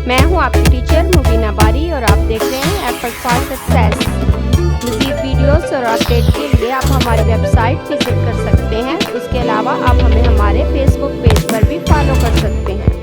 मैं हूं आपकी टीचर मुबीना बारी और आप देख रहे हैं एफर्ट फॉर सक्सेस। मज़ीद वीडियोस और अपडेट के लिए आप हमारी वेबसाइट विजिट कर सकते हैं। इसके अलावा आप हमें हमारे फेसबुक पेज पर भी फॉलो कर सकते हैं।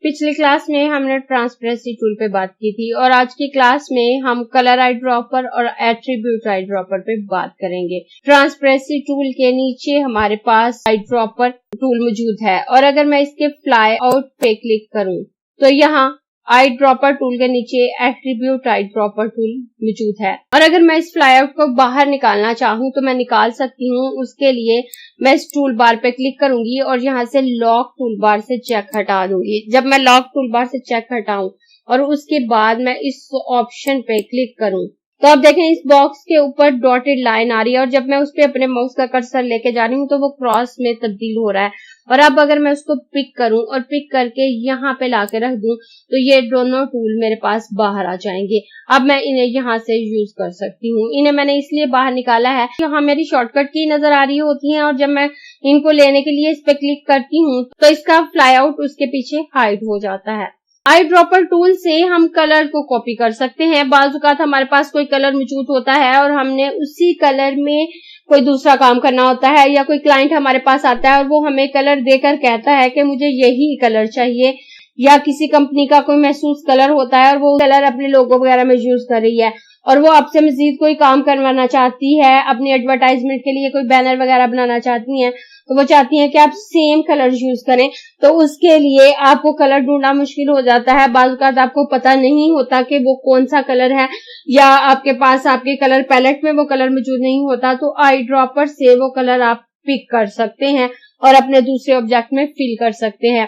पिछली क्लास में हमने ट्रांसपेरेंसी टूल पे बात की थी और आज की क्लास में हम कलर आई ड्रॉपर और एट्रीब्यूट आई ड्रॉपर पे बात करेंगे। ट्रांसपेरेंसी टूल के नीचे हमारे पास आई ड्रॉपर टूल मौजूद है और अगर मैं इसके फ्लाई आउट पे क्लिक करूं तो यहाँ आई ड्रॉपर टूल के नीचे एट्रीब्यूट आई ड्रॉपर टूल मौजूद है और अगर मैं इस फ्लाई आउट को बाहर निकालना चाहूँ तो मैं निकाल सकती हूँ। उसके लिए मैं इस टूल बार पे क्लिक करूंगी और यहाँ से लॉक टूल बार से चेक हटा दूंगी। जब मैं लॉक टूल बार से चेक हटाऊं और उसके बाद मैं इस ऑप्शन पे क्लिक करूं तो आप देखें इस बॉक्स के ऊपर डॉटेड लाइन आ रही है और जब मैं उस पे अपने माउस का कर्सर लेके जा रही हूँ तो वो क्रॉस में तब्दील हो रहा है। और अब अगर मैं उसको पिक करूं और पिक करके यहाँ पे लाके रख दूं तो ये दोनों टूल मेरे पास बाहर आ जाएंगे। अब मैं इन्हें यहाँ से यूज कर सकती हूँ। इन्हें मैंने इसलिए बाहर निकाला है, यहाँ मेरी शॉर्टकट की नजर आ रही होती है और जब मैं इनको लेने के लिए इस पे क्लिक करती हूँ तो इसका फ्लाई आउट उसके पीछे हाइड हो जाता है। आई ड्रॉपर टूल से हम कलर को कॉपी कर सकते हैं। बाज़ औक़ात हमारे पास कोई कलर मौजूद होता है और हमने उसी कलर में कोई दूसरा काम करना होता है या कोई क्लाइंट हमारे पास आता है और वो हमें कलर देकर कहता है कि मुझे यही कलर चाहिए, या किसी कंपनी का कोई महसूस कलर होता है और वो कलर अपने लोगो वगैरह में यूज कर रही है और वो आपसे मजीद कोई काम करवाना चाहती है, अपनी एडवर्टाइजमेंट के लिए कोई बैनर वगैरह बनाना चाहती हैं तो वो चाहती हैं कि आप सेम कलर यूज करें। तो उसके लिए आपको कलर ढूंढना मुश्किल हो जाता है। बाज़ औक़ात आपको पता नहीं होता कि वो कौन सा कलर है या आपके पास आपके कलर पैलेट में वो कलर मौजूद नहीं होता तो आई ड्रॉपर से वो कलर आप पिक कर सकते हैं और अपने दूसरे ऑब्जेक्ट में फिल कर सकते हैं।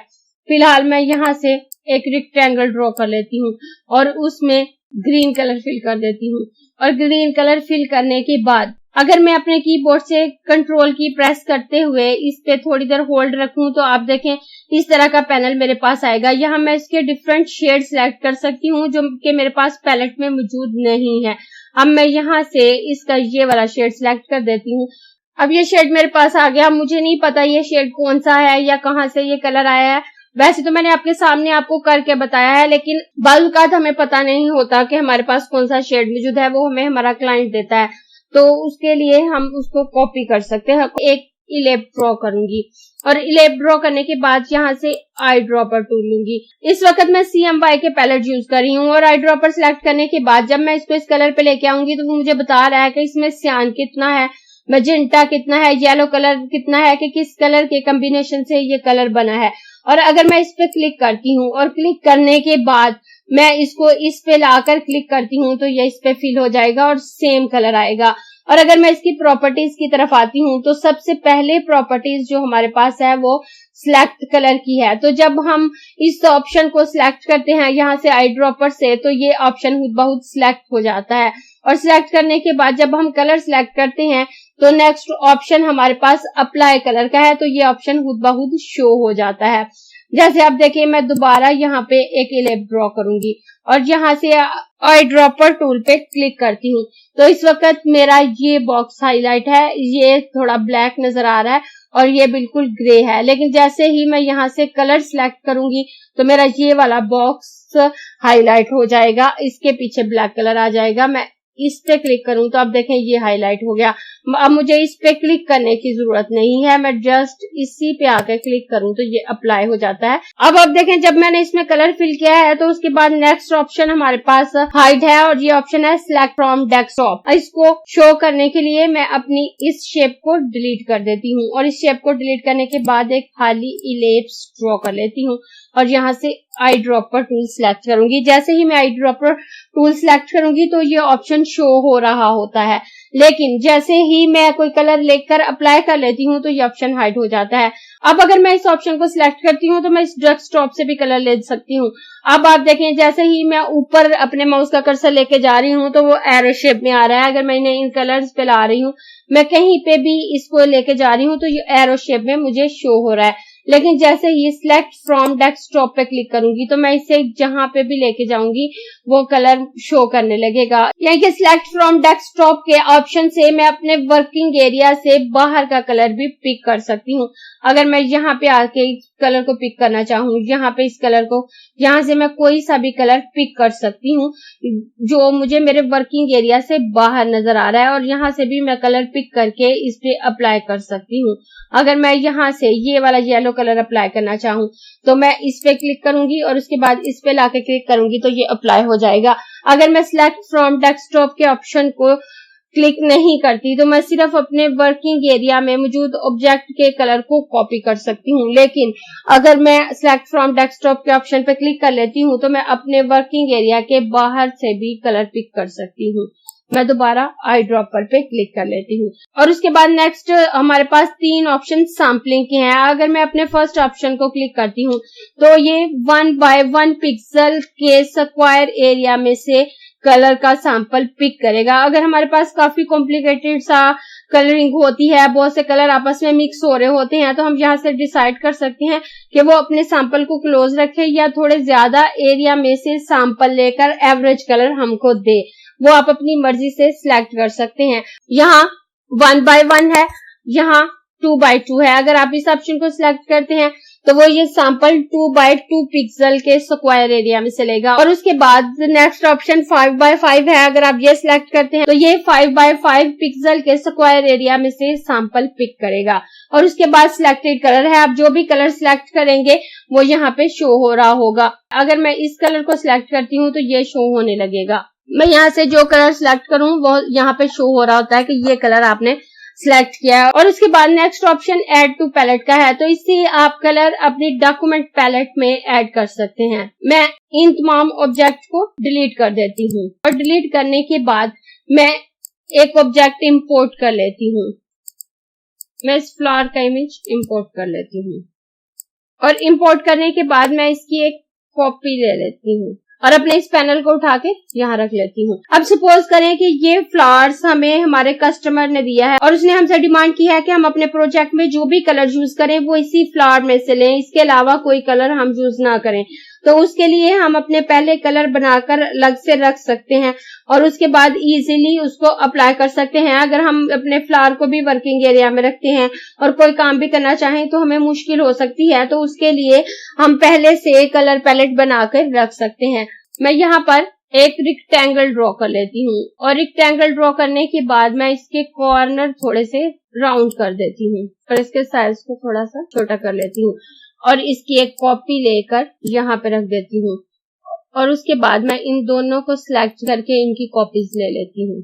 फिलहाल मैं यहाँ से एक रेक्टेंगल ड्रॉ कर लेती हूँ और उसमें ग्रीन कलर फिल कर देती हूँ और ग्रीन कलर फिल करने के बाद अगर मैं अपने कीबोर्ड से कंट्रोल की प्रेस करते हुए इस पे थोड़ी देर होल्ड रखूं तो आप देखें इस तरह का पैनल मेरे पास आएगा। यहाँ मैं इसके डिफरेंट शेड सिलेक्ट कर सकती हूँ जो कि मेरे पास पैलेट में मौजूद नहीं है। अब मैं यहाँ से इसका ये वाला शेड सिलेक्ट कर देती हूँ। अब ये शेड मेरे पास आ गया। मुझे नहीं पता ये शेड कौन सा है या कहाँ से ये कलर आया है। वैसे तो मैंने आपके सामने आपको करके बताया है, लेकिन बाज़ औक़ात हमें पता नहीं होता कि हमारे पास कौन सा शेड मौजूद है, वो हमें हमारा क्लाइंट देता है तो उसके लिए हम उसको कॉपी कर सकते हैं। एक इलेप ड्रॉ करूंगी और इलेप ड्रॉ करने के बाद यहाँ से आई ड्रॉपर टूल लूंगी। इस वक्त मैं CMY के पैलेट यूज कर रही हूँ और आई ड्रॉपर सिलेक्ट करने के बाद जब मैं इसको इस कलर पे लेके आऊंगी तो मुझे बता रहा है कि इसमें सियान कितना है, मैजेंटा कितना है, येलो कलर कितना है, कि किस कलर के कॉम्बिनेशन से ये कलर बना है। और अगर मैं इस पे क्लिक करती हूँ और क्लिक करने के बाद मैं इसको इस पे लाकर क्लिक करती हूँ तो ये इस पे फिल हो जाएगा और सेम कलर आएगा। और अगर मैं इसकी प्रॉपर्टीज की तरफ आती हूँ तो सबसे पहले प्रॉपर्टीज जो हमारे पास है वो सिलेक्ट कलर की है। तो जब हम इस ऑप्शन को सिलेक्ट करते हैं यहाँ से आई ड्रॉपर से तो ये ऑप्शन बहुत सिलेक्ट हो जाता है और सिलेक्ट करने के बाद जब हम कलर सिलेक्ट करते हैं तो नेक्स्ट ऑप्शन हमारे पास अप्लाई कलर का है तो ये ऑप्शन खुद ब खुद शो हो जाता है। जैसे आप देखिए मैं दोबारा यहाँ पे एक इलेप ड्रॉ करूंगी और यहाँ से आई ड्रॉपर टूल पे क्लिक करती हूँ तो इस वक्त मेरा ये बॉक्स हाईलाइट है, ये थोड़ा ब्लैक नजर आ रहा है और ये बिल्कुल ग्रे है। लेकिन जैसे ही मैं यहाँ से कलर सिलेक्ट करूंगी तो मेरा ये वाला बॉक्स हाईलाइट हो जाएगा, इसके पीछे ब्लैक कलर आ जाएगा। मैं इस पे क्लिक करूं तो आप देखें ये हाईलाइट हो गया। अब मुझे इस पे क्लिक करने की जरूरत नहीं है, मैं जस्ट इसी पे आकर क्लिक करूं तो ये अप्लाई हो जाता है। अब आप देखें जब मैंने इसमें कलर फिल किया है तो उसके बाद नेक्स्ट ऑप्शन हमारे पास हाइड है और ये ऑप्शन है सिलेक्ट फ्रॉम डेस्कटॉप। इसको शो करने के लिए मैं अपनी इस शेप को डिलीट कर देती हूँ और इस शेप को डिलीट करने के बाद एक खाली इलिप्स ड्रॉ कर लेती हूँ और यहाँ से आई ड्रॉपर टूल सिलेक्ट करूंगी। जैसे ही मैं आई ड्रॉपर टूल सिलेक्ट करूंगी तो ये ऑप्शन शो हो रहा होता है, लेकिन जैसे ही मैं कोई कलर लेकर अप्लाई कर लेती हूँ तो ये ऑप्शन हाइड हो जाता है। अब अगर मैं इस ऑप्शन को सिलेक्ट करती हूँ तो मैं इस डेस्कटॉप से भी कलर ले सकती हूँ। अब आप देखें जैसे ही मैं ऊपर अपने माउस का कर्सर लेके जा रही हूँ तो वो एरो शेप में आ रहा है। अगर मैं इन्हें इन कलर्स पे ला रही हूँ, मैं कहीं पे भी इसको लेके जा रही हूँ तो ये एरो शेप में मुझे शो हो रहा है। लेकिन जैसे ही सिलेक्ट फ्रॉम डेस्कटॉप पे क्लिक करूंगी तो मैं इसे जहां पे भी लेके जाऊंगी वो कलर शो करने लगेगा। यानी कि सिलेक्ट फ्रॉम डेस्कटॉप के ऑप्शन से मैं अपने वर्किंग एरिया से बाहर का कलर भी पिक कर सकती हूँ। अगर मैं यहाँ पे आके इस कलर को पिक करना चाहूँ, यहाँ पे इस कलर को, यहाँ से मैं कोई सा भी कलर पिक कर सकती हूँ जो मुझे मेरे वर्किंग एरिया से बाहर नजर आ रहा है, और यहाँ से भी मैं कलर पिक करके इस पे अप्लाई कर सकती हूँ। अगर मैं यहाँ से ये वाला येलो कलर अप्लाई करना चाहूँ तो मैं इस पे क्लिक करूंगी और उसके बाद इस पे लाके क्लिक करूंगी तो ये अप्लाई हो जाएगा। अगर मैं सिलेक्ट फ्रॉम डेस्कटॉप के ऑप्शन को क्लिक नहीं करती तो मैं सिर्फ अपने वर्किंग एरिया में मौजूद ऑब्जेक्ट के कलर को कॉपी कर सकती हूँ। लेकिन अगर मैं सिलेक्ट फ्रॉम डेस्कटॉप के ऑप्शन पे क्लिक कर लेती हूँ तो मैं अपने वर्किंग एरिया के बाहर से भी कलर पिक कर सकती हूँ। मैं दोबारा आई ड्रॉपर पे क्लिक कर लेती हूँ और उसके बाद नेक्स्ट हमारे पास 3 ऑप्शन सैम्पलिंग के हैं। अगर मैं अपने फर्स्ट ऑप्शन को क्लिक करती हूँ तो ये 1 बाय 1 पिक्सल के स्क्वायर एरिया में से कलर का सैंपल पिक करेगा। अगर हमारे पास काफी कॉम्प्लिकेटेड सा कलरिंग होती है, बहुत से कलर आपस में मिक्स हो रहे होते हैं, तो हम यहाँ से डिसाइड कर सकते हैं कि वो अपने सैंपल को क्लोज रखे या थोड़े ज्यादा एरिया में से सैंपल लेकर एवरेज कलर हमको दे। वो आप अपनी मर्जी से सिलेक्ट कर सकते हैं। यहाँ 1 बाय 1 है, यहाँ 2 बाय 2 है। अगर आप इस ऑप्शन को सिलेक्ट करते हैं तो वो ये सैंपल 2 बाय 2 पिक्सल के स्क्वायर एरिया में चलेगा। और उसके बाद नेक्स्ट ऑप्शन 5 बाय 5 है। अगर आप ये सिलेक्ट करते हैं तो ये 5 बाय 5 पिक्सल के स्क्वायर एरिया में से सैंपल पिक करेगा। और उसके बाद सिलेक्टेड कलर है, आप जो भी कलर सिलेक्ट करेंगे वो यहाँ पे शो हो रहा होगा। अगर मैं इस कलर को सिलेक्ट करती हूँ तो ये शो होने लगेगा। मैं यहाँ से जो कलर सिलेक्ट करूँ वो यहाँ पे शो हो रहा होता है कि ये कलर आपने सिलेक्ट किया है। और उसके बाद next option add to palette का है, तो इससे आप कलर अपनी डॉक्यूमेंट पैलेट में ऐड कर सकते हैं। मैं इन तमाम ऑब्जेक्ट को डिलीट कर देती हूँ और डिलीट करने के बाद मैं एक ऑब्जेक्ट इंपोर्ट कर लेती हूँ। मैं इस फ्लावर का इमेज इंपोर्ट कर लेती हूँ और इंपोर्ट करने के बाद मैं इसकी एक कॉपी ले लेती हूँ और अपने इस पैनल को उठा के यहाँ रख लेती हूँ। अब सपोज करें कि ये फ्लावर्स हमें हमारे कस्टमर ने दिया है और उसने हमसे डिमांड की है कि हम अपने प्रोजेक्ट में जो भी कलर यूज करें वो इसी फ्लावर में से लें, इसके अलावा कोई कलर हम यूज ना करें। तो उसके लिए हम अपने पहले कलर बनाकर अलग से रख सकते हैं और उसके बाद इजीली उसको अप्लाई कर सकते हैं। अगर हम अपने फ्लावर को भी वर्किंग एरिया में रखते हैं और कोई काम भी करना चाहें तो हमें मुश्किल हो सकती है, तो उसके लिए हम पहले से कलर पैलेट बनाकर रख सकते हैं। मैं यहाँ पर एक रेक्टेंगल ड्रॉ कर लेती हूँ और रेक्टेंगल ड्रॉ करने के बाद मैं इसके कॉर्नर थोड़े से राउंड कर देती हूँ और इसके साइज को थोड़ा सा छोटा कर लेती हूँ और इसकी एक कॉपी लेकर यहाँ पे रख देती हूँ और उसके बाद मैं इन दोनों को सिलेक्ट करके इनकी कॉपीज ले लेती हूँ।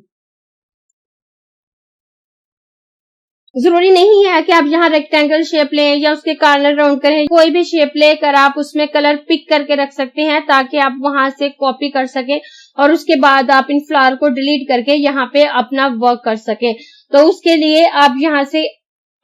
जरूरी नहीं है कि आप यहाँ रेक्टेंगल शेप लें या उसके कॉर्नर राउंड करें, कोई भी शेप लेकर आप उसमें कलर पिक करके रख सकते हैं ताकि आप वहां से कॉपी कर सकें और उसके बाद आप इन फ्लावर को डिलीट करके यहाँ पे अपना वर्क कर सकें। तो उसके लिए आप यहाँ से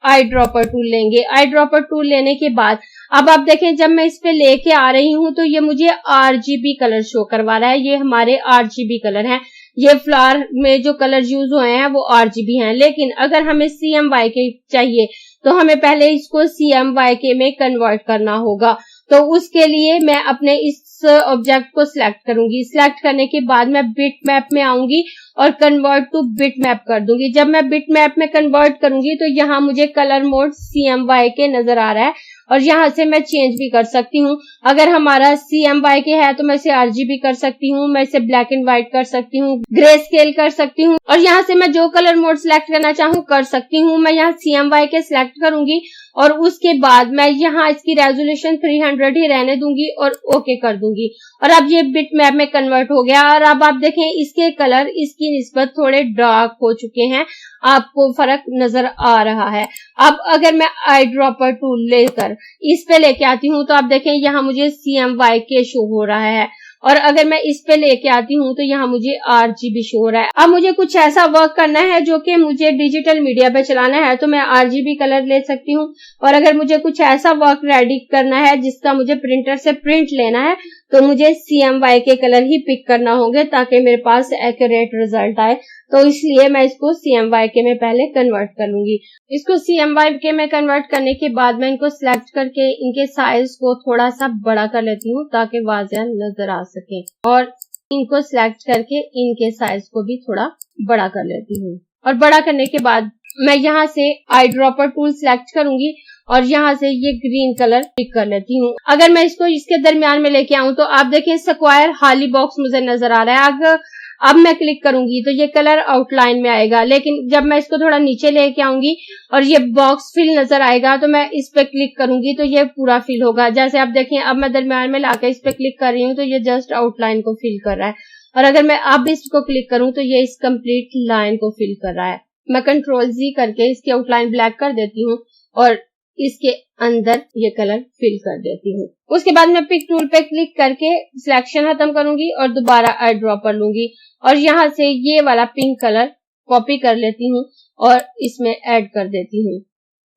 आई ड्रॉपर टूल लेंगे। आई ड्रॉपर टूल लेने के बाद अब आप देखें जब मैं इस पे लेके आ रही हूँ तो ये मुझे RGB कलर शो करवा रहा है। ये हमारे RGB कलर हैं। ये फ्लावर में जो कलर यूज हुए हैं वो RGB हैं, लेकिन अगर हमें CMYK चाहिए तो हमें पहले इसको CMYK में कन्वर्ट करना होगा। तो उसके लिए मैं अपने इस ऑब्जेक्ट को सिलेक्ट करूंगी। सिलेक्ट करने के बाद मैं बिट मैप में आऊंगी और कन्वर्ट टू बिट मैप कर दूंगी। जब मैं बिट मैप में कन्वर्ट करूंगी तो यहाँ मुझे कलर मोड CMYK नजर आ रहा है और यहाँ से मैं चेंज भी कर सकती हूँ। अगर हमारा CMYK है तो मैं इसे RGB कर सकती हूँ, मैं इसे ब्लैक एंड व्हाइट कर सकती हूँ, ग्रे स्केल कर सकती हूँ और यहाँ से मैं जो कलर मोड सिलेक्ट करना चाहूँ कर सकती हूँ। मैं यहाँ CMYK सिलेक्ट करूंगी और उसके बाद मैं यहाँ इसकी रेजोल्यूशन 300 ही रहने दूंगी और ओके कर दूंगी और अब ये बिट मैप में कन्वर्ट हो गया। और अब आप देखें इसके कलर इसकी निस्बत थोड़े डार्क हो चुके हैं, आपको फर्क नजर आ रहा है। अब अगर मैं आई ड्रॉपर टूल लेकर इस पे लेके आती हूँ तो आप देखें यहाँ मुझे CMYK शो हो रहा है और अगर मैं इस पे लेके आती हूँ तो यहाँ मुझे RGB शो हो रहा है। अब मुझे कुछ ऐसा वर्क करना है जो कि मुझे डिजिटल मीडिया पे चलाना है तो मैं RGB कलर ले सकती हूँ और अगर मुझे कुछ ऐसा वर्क रेडी करना है जिसका मुझे प्रिंटर से प्रिंट लेना है तो मुझे CMYK कलर ही पिक करना होंगे ताकि मेरे पास एक्यूरेट रिजल्ट आए। तो इसलिए मैं इसको CMYK में पहले कन्वर्ट कर लूंगी। इसको CMYK में कन्वर्ट करने के बाद मैं इनको सिलेक्ट करके इनके साइज को थोड़ा सा बड़ा कर लेती हूँ ताकि वाज़ेह नजर आ सके, और इनको सिलेक्ट करके इनके साइज को भी थोड़ा बड़ा कर लेती हूँ। और बड़ा करने के बाद मैं यहाँ से आई ड्रॉपर टूल सिलेक्ट करूंगी और यहाँ से ये ग्रीन कलर पिक कर लेती हूँ। अगर मैं इसको इसके दरमियान में लेके आऊं तो आप देखें स्क्वायर हाली बॉक्स मुझे नजर आ रहा है। अब मैं क्लिक करूंगी तो ये कलर आउटलाइन में आएगा, लेकिन जब मैं इसको थोड़ा नीचे लेके आऊंगी और ये बॉक्स फिल नजर आएगा तो मैं इस पे क्लिक करूंगी तो ये पूरा फिल होगा। जैसे आप देखें अब मैं दरमियान में लाकर इस पे क्लिक कर रही हूँ तो ये जस्ट आउटलाइन को फिल कर रहा है, और अगर मैं अब इसको क्लिक करूं तो ये इस कंप्लीट लाइन को फिल कर रहा है। मैं Ctrl+Z करके इसकी आउटलाइन ब्लैक कर देती हूँ और इसके अंदर ये कलर फिल कर देती हूँ। उसके बाद मैं पिक टूल पे क्लिक करके सिलेक्शन खत्म करूंगी और दोबारा आई ड्रॉपर लूंगी और यहाँ से ये वाला पिंक कलर कॉपी कर लेती हूँ और इसमें ऐड कर देती हूँ।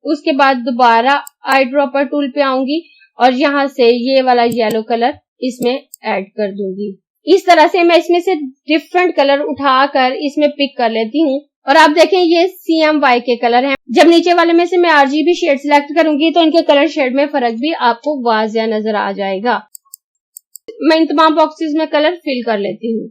उसके बाद दोबारा आई ड्रॉपर टूल पे आऊंगी और यहाँ से ये वाला येलो कलर इसमें ऐड कर दूंगी। इस तरह से मैं इसमें से डिफरेंट कलर उठाकर इसमें पिक कर लेती हूँ। और आप देखें ये CMYK कलर है। जब नीचे वाले में से मैं RGB शेड सिलेक्ट करूंगी तो इनके कलर शेड में फर्क भी आपको वाज़ेह नजर आ जाएगा। मैं इन तमाम बॉक्सेस में कलर फिल कर लेती हूँ।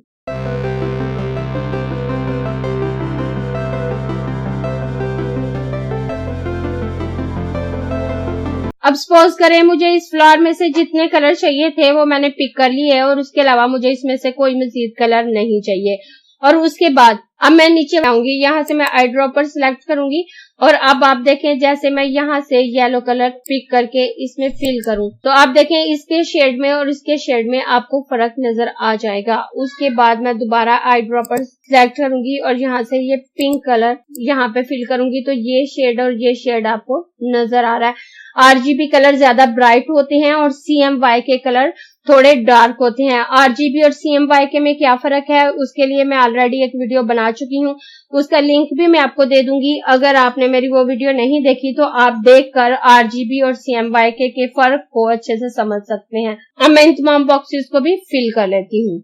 अब सपोज करें मुझे इस फ्लावर में से जितने कलर चाहिए थे वो मैंने पिक कर लिए और उसके अलावा मुझे इसमें से कोई मजीद कलर नहीं चाहिए। और उसके बाद अब मैं नीचे आऊंगी, यहाँ से मैं आई ड्रॉपर सिलेक्ट करूंगी और अब आप देखें जैसे मैं यहाँ से येलो कलर पिक करके इसमें फिल करूं तो आप देखें इसके शेड में और इसके शेड में आपको फर्क नजर आ जाएगा। उसके बाद मैं दोबारा आई ड्रॉपर सिलेक्ट करूंगी और यहाँ से ये पिंक कलर यहाँ पे फिल करूंगी तो ये शेड और ये शेड आपको नजर आ रहा है। RGB कलर ज्यादा ब्राइट होते हैं और CMYK कलर थोड़े डार्क होते हैं। RGB और CMYK में क्या फर्क है उसके लिए मैं ऑलरेडी एक वीडियो बना चुकी हूँ, उसका लिंक भी मैं आपको दे दूंगी। अगर आपने मेरी वो वीडियो नहीं देखी तो आप देखकर RGB और CMYK के फर्क को अच्छे से समझ सकते हैं। अब मैं इन तमाम बॉक्सेस को भी फिल कर लेती हूँ।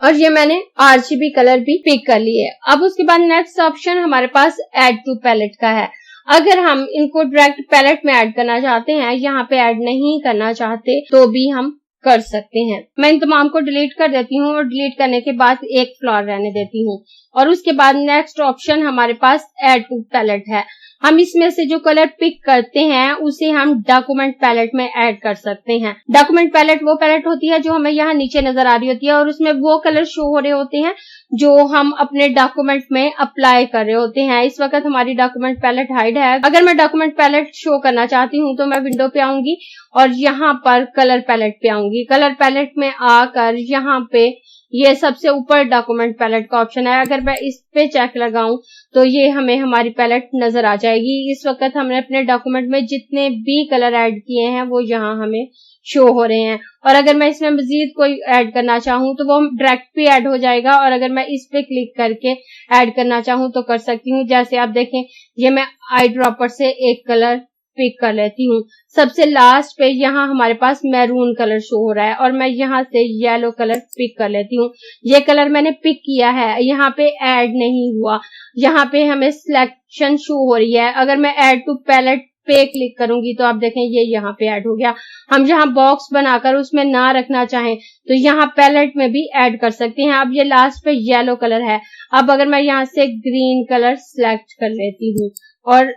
और ये मैंने RGB कलर भी पिक कर लिए। अब उसके बाद नेक्स्ट ऑप्शन हमारे पास ऐड टू पैलेट का है। अगर हम इनको डायरेक्ट पैलेट में ऐड करना चाहते हैं, यहाँ पे ऐड नहीं करना चाहते तो भी हम कर सकते हैं। मैं इन तमाम को डिलीट कर देती हूँ और डिलीट करने के बाद एक फ्लावर रहने देती हूँ। और उसके बाद नेक्स्ट ऑप्शन हमारे पास ऐड टू पैलेट है। हम इसमें से जो कलर पिक करते हैं उसे हम डॉक्यूमेंट पैलेट में ऐड कर सकते हैं। डॉक्यूमेंट पैलेट वो पैलेट होती है जो हमें यहाँ नीचे नजर आ रही होती है और उसमें वो कलर शो हो रहे होते हैं जो हम अपने डॉक्यूमेंट में अप्लाई कर रहे होते हैं। इस वक्त हमारी डॉक्यूमेंट पैलेट हाइड है। अगर मैं डॉक्यूमेंट पैलेट शो करना चाहती हूँ तो मैं विंडो पे आऊंगी और यहाँ पर कलर पैलेट पे आऊंगी। कलर पैलेट में आकर यहाँ पे ये सबसे ऊपर डॉक्यूमेंट पैलेट का ऑप्शन है। अगर मैं इस पे चेक लगाऊं तो ये हमें हमारी पैलेट नजर आ जाएगी। इस वक्त हमने अपने डॉक्यूमेंट में जितने भी कलर ऐड किए हैं वो यहाँ हमें शो हो रहे हैं। और अगर मैं इसमें मजीद कोई ऐड करना चाहूँ तो वो डायरेक्ट भी ऐड हो जाएगा और अगर मैं इस पे क्लिक करके ऐड करना चाहूँ तो कर सकती हूँ। जैसे आप देखें ये मैं आई ड्रॉपर से एक कलर पिक कर लेती हूँ। सबसे लास्ट पे यहाँ हमारे पास मैरून कलर शो हो रहा है और मैं यहाँ से येलो कलर पिक कर लेती हूँ। ये कलर मैंने पिक किया है, यहाँ पे ऐड नहीं हुआ, यहाँ पे हमें सिलेक्शन शो हो रही है। अगर मैं ऐड टू पैलेट पे क्लिक करूंगी तो आप देखें ये यहाँ पे ऐड हो गया। हम जहाँ बॉक्स बनाकर उसमें ना रखना चाहें तो यहाँ पैलेट में भी ऐड कर सकते हैं। अब ये लास्ट पे येलो कलर है। अब अगर मैं यहाँ से ग्रीन कलर सिलेक्ट कर लेती हूँ और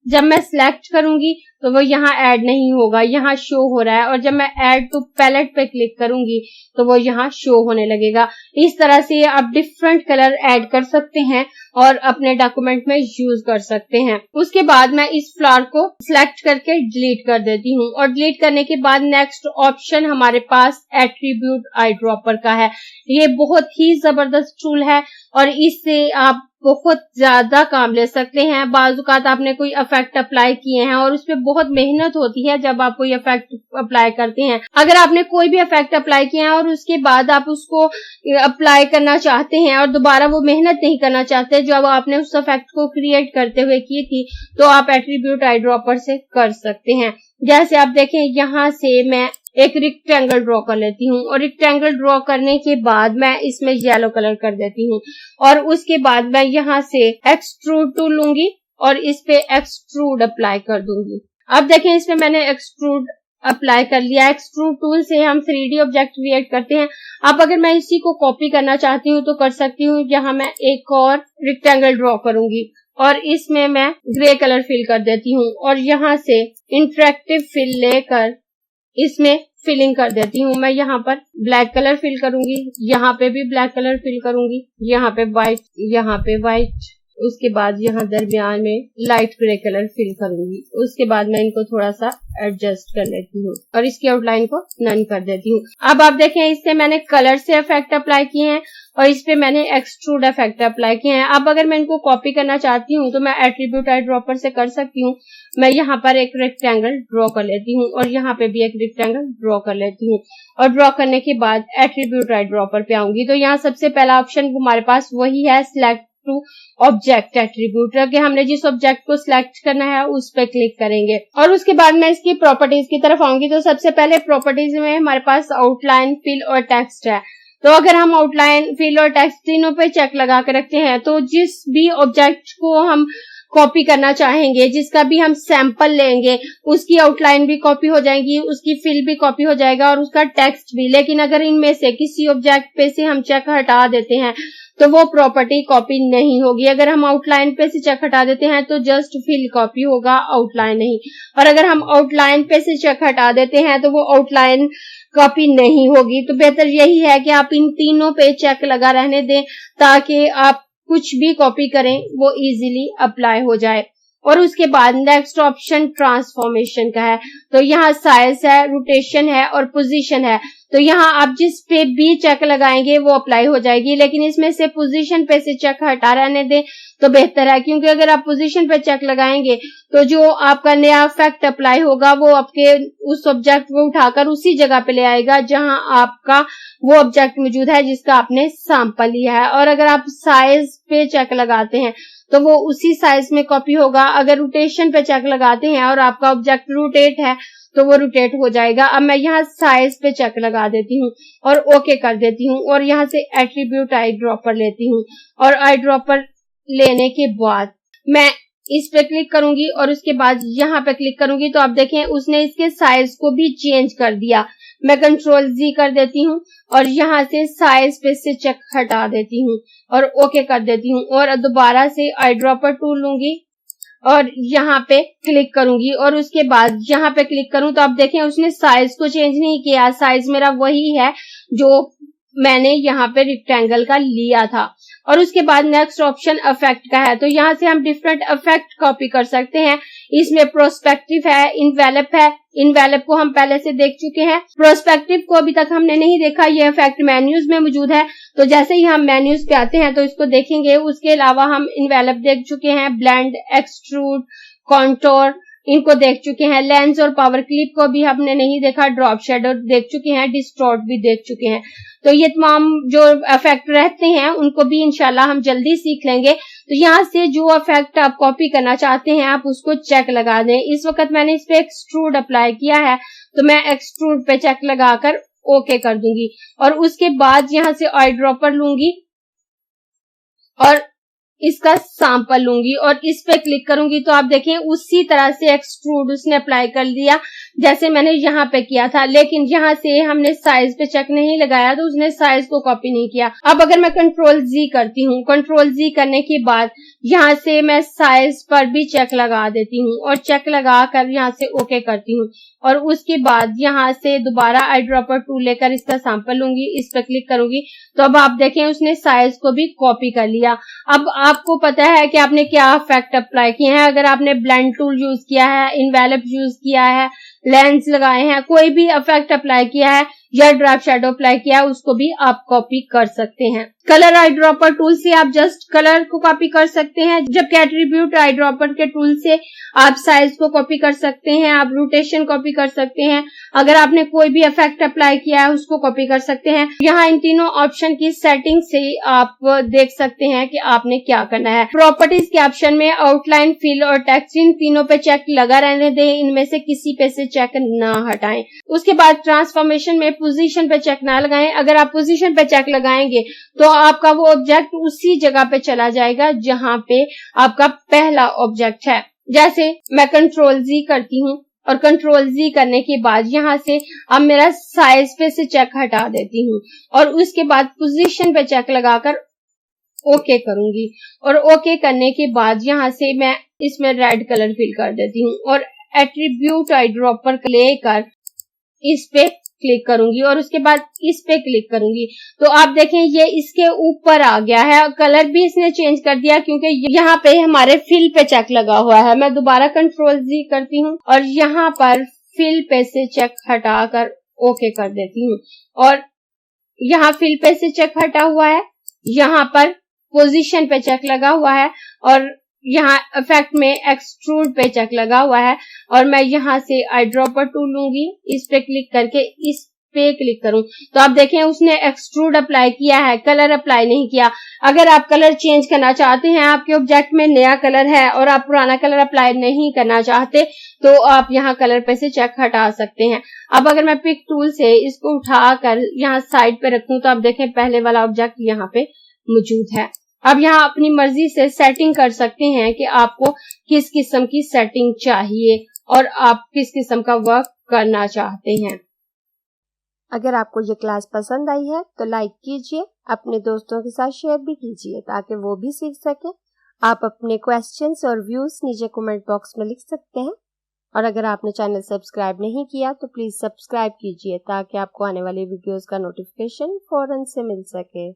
जब मैं सिलेक्ट करूंगी तो वो यहाँ ऐड नहीं होगा, यहाँ शो हो रहा है। और जब मैं ऐड टू पैलेट पे क्लिक करूंगी तो वो यहाँ शो होने लगेगा। इस तरह से आप डिफरेंट कलर ऐड कर सकते हैं और अपने डॉक्यूमेंट में यूज कर सकते हैं। उसके बाद मैं इस फ्लावर को सिलेक्ट करके डिलीट कर देती हूँ और डिलीट करने के बाद नेक्स्ट ऑप्शन हमारे पास एट्रीब्यूट आई ड्रॉपर का है। ये बहुत ही जबरदस्त टूल है और इससे आप बहुत ज्यादा काम ले सकते हैं। बाजुकात आपने कोई इफेक्ट अप्लाई किए हैं और उसपे बहुत मेहनत होती है जब आप कोई इफेक्ट अप्लाई करते हैं। अगर आपने कोई भी इफेक्ट अप्लाई किया है और उसके बाद आप उसको अप्लाई करना चाहते हैं और दोबारा वो मेहनत नहीं करना चाहते जो आपने उस इफेक्ट को क्रिएट करते हुए की थी, तो आप एट्रीब्यूट आई ड्रॉपर से कर सकते हैं। जैसे आप देखें, यहाँ से मैं एक रेक्टेंगल ड्रॉ कर लेती हूँ और रेक्टेंगल ड्रॉ करने के बाद मैं इसमें येलो कलर कर देती हूँ और उसके बाद मैं यहाँ से एक्सट्रूड टूल लूंगी और इस पे एक्सट्रूड अप्लाई कर दूंगी। अब देखें, इसमें मैंने एक्सट्रूड अप्लाई कर लिया। एक्सट्रूड टूल से हम 3D ऑब्जेक्ट क्रिएट करते हैं। अब अगर मैं इसी को कॉपी करना चाहती हूँ तो कर सकती हूँ। यहाँ मैं एक और रेक्टेंगल ड्रॉ करूंगी और इसमें मैं ग्रे कलर फिल कर देती हूँ और यहाँ से इंटरेक्टिव फिल लेकर इसमें फिलिंग कर देती हूँ। मैं यहाँ पर ब्लैक कलर फिल करूंगी, यहाँ पे भी ब्लैक कलर फिल करूंगी, यहाँ पे व्हाइट, उसके बाद यहाँ दरमियान में लाइट ग्रे कलर फिल करूंगी। उसके बाद मैं इनको थोड़ा सा एडजस्ट कर लेती हूँ और इसकी आउटलाइन को नन कर देती हूँ। अब आप देखें, इससे मैंने कलर से इफेक्ट अप्लाई किए हैं और इस पे मैंने एक्सट्रूड इफेक्ट अप्लाई किए हैं। अब अगर मैं इनको कॉपी करना चाहती हूँ तो मैं एट्रीब्यूट आई ड्रॉपर से कर सकती हूँ। मैं यहाँ पर एक रेक्टेंगल ड्रॉ कर लेती हूँ और यहाँ पे भी एक रेक्टेंगल ड्रॉ कर लेती हूँ और ड्रॉ करने के बाद एट्रीब्यूट आई ड्रॉपर पे आऊंगी तो यहाँ सबसे पहला ऑप्शन हमारे पास वही है, सिलेक्ट टू ऑब्जेक्ट एट्रीब्यूट। कि हमने जिस ऑब्जेक्ट को सिलेक्ट करना है उस पर क्लिक करेंगे और उसके बाद मैं इसकी प्रॉपर्टीज की तरफ आऊंगी। तो सबसे पहले प्रॉपर्टीज में हमारे पास आउटलाइन, फिल और टेक्स्ट है। तो अगर हम आउटलाइन, फिल और टेक्स्ट तीनों पे चेक लगा के रखते हैं तो जिस भी ऑब्जेक्ट को हम कॉपी करना चाहेंगे, जिसका भी हम सैंपल लेंगे, उसकी आउटलाइन भी कॉपी हो जाएगी, उसकी फिल भी कॉपी हो जाएगा और उसका टेक्स्ट भी। लेकिन अगर इनमें से किसी ऑब्जेक्ट पे से हम चेक हटा देते हैं तो वो प्रॉपर्टी कॉपी नहीं होगी। अगर हम आउटलाइन पे से चेक हटा देते हैं तो जस्ट फिल कॉपी होगा, आउटलाइन नहीं। और अगर हम आउटलाइन पे से चेक हटा देते हैं तो वो आउटलाइन कॉपी नहीं होगी। तो बेहतर यही है कि आप इन तीनों पे चेक लगा रहने दें ताकि आप कुछ भी कॉपी करें वो इजीली अप्लाई हो जाए। और उसके बाद नेक्स्ट ऑप्शन ट्रांसफॉर्मेशन का है। तो यहाँ साइज है, रोटेशन है और पोजीशन है। तो यहाँ आप जिस पे भी चेक लगाएंगे वो अप्लाई हो जाएगी। लेकिन इसमें से पोजीशन पे से चेक हटा रहने दें तो बेहतर है, क्योंकि अगर आप पोजीशन पे चेक लगाएंगे तो जो आपका नया इफेक्ट अप्लाई होगा वो आपके उस ऑब्जेक्ट को उठाकर उसी जगह पे ले आएगा जहां आपका वो ऑब्जेक्ट मौजूद है जिसका आपने सैंपल लिया है। और अगर आप साइज पे चेक लगाते हैं तो वो उसी साइज में कॉपी होगा। अगर रोटेशन पे चेक लगाते हैं और आपका ऑब्जेक्ट रोटेट है तो वो रोटेट हो जाएगा। अब मैं यहाँ साइज पे चेक लगा देती हूँ और ओके कर देती हूँ और यहाँ से एट्रीब्यूट आई ड्रॉपर लेती हूँ और आई ड्रॉपर लेने के बाद मैं इस पे क्लिक करूंगी और उसके बाद यहाँ पे क्लिक करूंगी तो आप देखें उसने इसके साइज को भी चेंज कर दिया। मैं कंट्रोल जी कर देती हूँ और यहाँ से साइज पे से चेक हटा देती हूँ और ओके कर देती हूँ और दोबारा से आई ड्रॉपर टूल लूंगी और यहाँ पे क्लिक करूंगी और उसके बाद यहाँ पे क्लिक करूं तो आप देखें उसने साइज को चेंज नहीं किया। साइज मेरा वही है जो मैंने यहाँ पे रेक्टेंगल का लिया था। और उसके बाद नेक्स्ट ऑप्शन इफेक्ट का है। तो यहाँ से हम डिफरेंट इफेक्ट कॉपी कर सकते हैं। इसमें प्रोस्पेक्टिव है, इन्वेलप है। इन्वेलप को हम पहले से देख चुके हैं, प्रोस्पेक्टिव को अभी तक हमने नहीं देखा। ये इफेक्ट मेन्यूज में मौजूद है। तो जैसे ही हम मेन्यूज पे आते हैं तो इसको देखेंगे। उसके अलावा हम इन्वेलप देख चुके हैं, ब्लेंड, एक्सट्रूड, कॉन्टोर इनको देख चुके हैं। लेंस और पावर क्लिप को भी हमने नहीं देखा। ड्रॉप शेडो देख चुके हैं, डिस्टॉर्ट भी देख चुके हैं। तो ये तमाम जो इफेक्ट रहते हैं उनको भी इंशाल्लाह हम जल्दी सीख लेंगे। तो यहाँ से जो इफेक्ट आप कॉपी करना चाहते हैं आप उसको चेक लगा दें। इस वक्त मैंने इस पे एक्सट्रूड अप्लाई किया है तो मैं एक्सट्रूड पे चेक लगाकर ओके कर दूंगी और उसके बाद यहाँ से आई ड्रॉपर लूंगी और इसका सैंपल लूंगी और इस पे क्लिक करूंगी तो आप देखें उसी तरह से एक्सट्रूड उसने अप्लाई कर दिया जैसे मैंने यहाँ पे किया था। लेकिन यहाँ से हमने साइज पे चेक नहीं लगाया तो उसने साइज को कॉपी नहीं किया। अब अगर मैं कंट्रोल जी करती हूँ, कंट्रोल जी करने के बाद यहाँ से मैं साइज पर भी चेक लगा देती हूँ और चेक लगा कर यहाँ से ओके करती हूँ और उसके बाद यहाँ से दोबारा आई ड्रॉपर टूल लेकर इसका सैंपल लूंगी, इस पर क्लिक करूंगी तो अब आप देखें उसने साइज को भी कॉपी कर लिया। अब आपको पता है कि आपने क्या इफेक्ट अप्लाई किए हैं। अगर आपने ब्लेंड टूल यूज किया है, इन्वेलप यूज किया है, लेंस लगाए हैं, कोई भी इफेक्ट अप्लाई किया है या ड्रॉप शेडो अप्लाई किया है उसको भी आप कॉपी कर सकते हैं। कलर आई ड्रॉपर टूल से आप जस्ट कलर को कॉपी कर सकते हैं, जबकि एट्रीब्यूट आई ड्रॉपर के टूल से आप साइज को कॉपी कर सकते हैं, आप रोटेशन कॉपी कर सकते हैं, अगर आपने कोई भी इफेक्ट अप्लाई किया है उसको कॉपी कर सकते हैं। यहाँ इन तीनों ऑप्शन की सेटिंग से आप देख सकते हैं कि आपने क्या करना है। प्रॉपर्टीज के ऑप्शन में आउटलाइन, फिल और टेक्स्ट, इन तीनों पे चेक लगा रहने दें, इनमें से किसी पे से चेक ना हटाएं। उसके बाद ट्रांसफॉर्मेशन में पोजीशन पे चेक ना लगाएं। अगर आप पोजीशन पे चेक लगाएंगे तो आपका वो ऑब्जेक्ट उसी जगह पे चला जाएगा जहां पे आपका पहला ऑब्जेक्ट है। जैसे मैं कंट्रोल जी करती हूँ और कंट्रोल जी करने के बाद यहाँ से अब मेरा साइज पे से चेक हटा देती हूँ और उसके बाद पोजीशन पे चेक लगाकर ओके करूंगी और ओके करने के बाद यहाँ से मैं इसमें रेड कलर फिल कर देती हूँ और एट्रीब्यूट आई ड्रॉपर लेकर इस पे क्लिक करूंगी और उसके बाद इस पे क्लिक करूंगी तो आप देखें ये इसके ऊपर आ गया है। कलर भी इसने चेंज कर दिया क्योंकि यहाँ पे हमारे फिल पे चेक लगा हुआ है। मैं दोबारा कंट्रोल जी करती हूँ और यहाँ पर फिल पे से चेक हटाकर ओके कर देती हूँ और यहाँ फिल पे से चेक हटा हुआ है, यहाँ पर पोजीशन पे चेक लगा हुआ है और यहाँ इफेक्ट में एक्सट्रूड पे चेक लगा हुआ है और मैं यहाँ से आई ड्रॉपर टूल लूंगी, इस पे क्लिक करके इस पे क्लिक करूं तो आप देखें उसने एक्सट्रूड अप्लाई किया है, कलर अप्लाई नहीं किया। अगर आप कलर चेंज करना चाहते हैं, आपके ऑब्जेक्ट में नया कलर है और आप पुराना कलर अप्लाई नहीं करना चाहते तो आप यहाँ कलर पे से चेक हटा सकते हैं। अब अगर मैं पिक टूल से इसको उठाकर यहाँ साइड पे रखूं तो आप देखें पहले वाला ऑब्जेक्ट यहाँ पे मौजूद है। अब यहाँ अपनी मर्जी से सेटिंग कर सकते हैं कि आपको किस किस्म की सेटिंग चाहिए और आप किस किस्म का वर्क करना चाहते हैं। अगर आपको ये क्लास पसंद आई है तो लाइक कीजिए, अपने दोस्तों के साथ शेयर भी कीजिए ताकि वो भी सीख सकें। आप अपने क्वेश्चंस और व्यूज नीचे कमेंट बॉक्स में लिख सकते हैं और अगर आपने चैनल सब्सक्राइब नहीं किया तो प्लीज सब्सक्राइब कीजिए ताकि आपको आने वाली वीडियोस का नोटिफिकेशन फौरन से मिल सके।